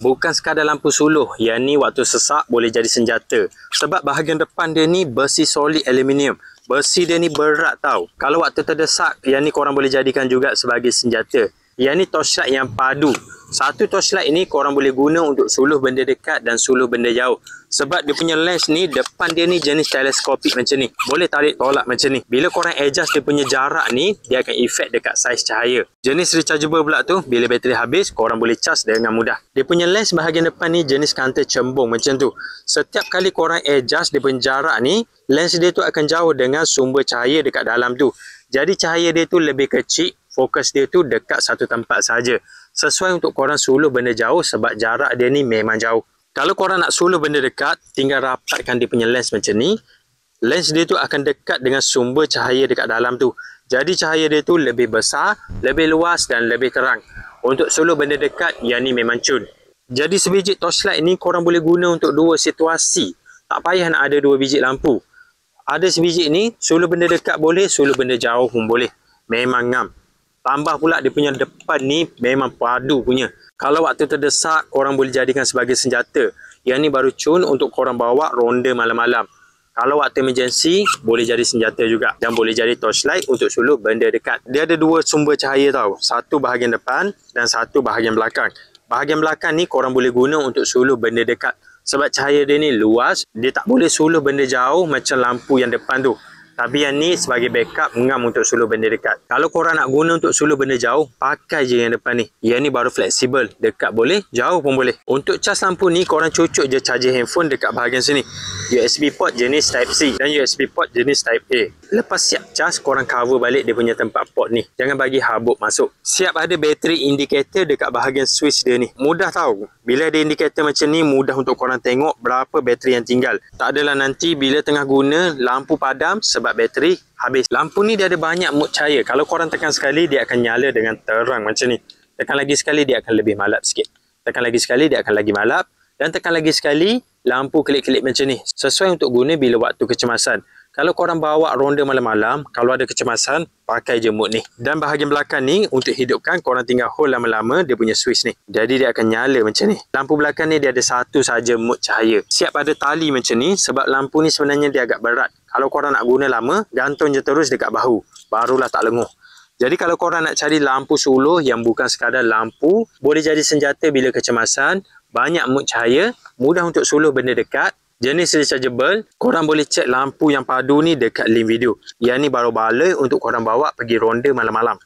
Bukan sekadar lampu suluh, yang ni waktu sesak boleh jadi senjata. Sebab bahagian depan dia ni besi solid aluminium. Besi dia ni berat tau. Kalau waktu terdesak, yang ni korang boleh jadikan juga sebagai senjata. Yang ni torchlight yang padu. Satu torchlight ini korang boleh guna untuk suluh benda dekat dan suluh benda jauh. Sebab dia punya lens ni, depan dia ni jenis teleskopik macam ni. Boleh tarik tolak macam ni. Bila korang adjust dia punya jarak ni, dia akan efek dekat saiz cahaya. Jenis rechargeable pula tu, bila bateri habis, korang boleh charge dengan mudah. Dia punya lens bahagian depan ni jenis kaunter cembung macam tu. Setiap kali korang adjust dia punya jarak ni, lens dia tu akan jauh dengan sumber cahaya dekat dalam tu. Jadi cahaya dia tu lebih kecil, fokus dia tu dekat satu tempat saja. Sesuai untuk korang suluh benda jauh sebab jarak dia ni memang jauh. Kalau korang nak suluh benda dekat, tinggal rapatkan dia punya lens macam ni. Lens dia tu akan dekat dengan sumber cahaya dekat dalam tu. Jadi cahaya dia tu lebih besar, lebih luas dan lebih terang. Untuk suluh benda dekat, yang ni memang cun. Jadi sebiji torchlight ni korang boleh guna untuk dua situasi. Tak payah nak ada dua biji lampu. Ada sebiji ni, suluh benda dekat boleh, suluh benda jauh pun boleh. Memang ngam. Tambah pula dia punya depan ni memang padu punya. Kalau waktu terdesak, korang boleh jadikan sebagai senjata. Yang ni baru cun untuk korang bawa ronda malam-malam. Kalau waktu emergency, boleh jadi senjata juga. Dan boleh jadi torchlight untuk suluh benda dekat. Dia ada dua sumber cahaya tau. Satu bahagian depan dan satu bahagian belakang. Bahagian belakang ni korang boleh guna untuk suluh benda dekat. Sebab cahaya dia ni luas, dia tak boleh suluh benda jauh macam lampu yang depan tu. Tapi yang ni sebagai backup ngam untuk suluh benda dekat. Kalau korang nak guna untuk suluh benda jauh, pakai je yang depan ni. Yang ni baru fleksibel. Dekat boleh, jauh pun boleh. Untuk cas lampu ni, korang cucuk je charger handphone dekat bahagian sini. USB port jenis Type-C dan USB port jenis Type-A. Lepas siap cas, korang cover balik dia punya tempat port ni. Jangan bagi habuk masuk. Siap ada bateri indicator dekat bahagian switch dia ni. Mudah tau. Bila ada indikator macam ni, mudah untuk korang tengok berapa bateri yang tinggal. Tak adalah nanti bila tengah guna, lampu padam sebab bateri habis. Lampu ni dia ada banyak mode cahaya. Kalau korang tekan sekali, dia akan nyala dengan terang macam ni. Tekan lagi sekali, dia akan lebih malap sikit. Tekan lagi sekali, dia akan lagi malap. Dan tekan lagi sekali, lampu kelip-kelip macam ni. Sesuai untuk guna bila waktu kecemasan. Kalau korang bawa ronda malam-malam, kalau ada kecemasan, pakai je mode ni. Dan bahagian belakang ni, untuk hidupkan, korang tinggal hold lama-lama dia punya switch ni. Jadi dia akan nyala macam ni. Lampu belakang ni dia ada satu saja mode cahaya. Siap ada tali macam ni, sebab lampu ni sebenarnya dia agak berat. Kalau korang nak guna lama, gantung je terus dekat bahu. Barulah tak lenguh. Jadi kalau korang nak cari lampu suluh yang bukan sekadar lampu, boleh jadi senjata bila kecemasan, banyak mode cahaya, mudah untuk suluh benda dekat, jenis rechargeable, korang boleh cek lampu yang padu ni dekat link video. Yang ni baru balai untuk korang bawa pergi ronda malam-malam.